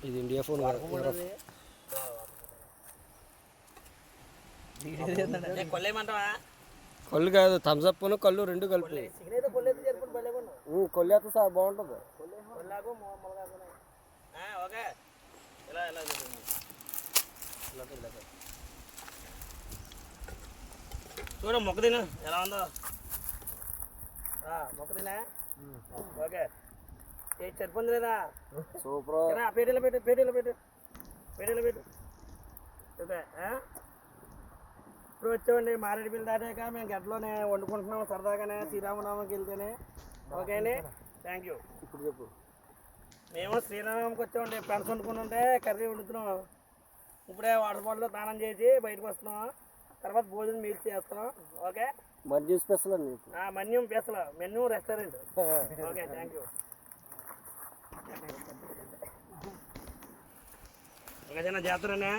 ఇది India phone కళ్ళు కాదు, థమ్స్అప్ కళ్ళు రెండు కలిపి కొల్లు అయితే సార్ బాగుంటుంది. చూడు మొక్క తిను ఎలా ఉందో. మొక్క తినా ఓకే సరిపోయింది లేదా? సూపర్. పేటీలో పెట్టు పేటీలో పెట్టు పేటీలో పెట్టు. ఓకే ఇప్పుడు వచ్చామండి మారేడుమిల్లి దాటాక మేము గడ్డలోనే వండుకుంటున్నాము సరదాగానే శ్రీరామనామకి వెళ్తేనే. ఓకే అండి, థ్యాంక్ యూ. ఇప్పుడు చెప్పు. మేము శ్రీరామకి వచ్చామండి, ఫ్రెండ్స్ వండుకుని ఉంటే కర్రీ వండుతున్నాం. ఇప్పుడే వాటర్ బాటిల్లో స్నానం చేసి బయటకు వస్తున్నాం. తర్వాత భోజనం మీల్స్ చేస్తున్నాం. ఓకే మన్యూ స్పెషల్ అండి. మన్యూ special menu restaurant. Okay thank you. ఒక చిన్న జాతరనే.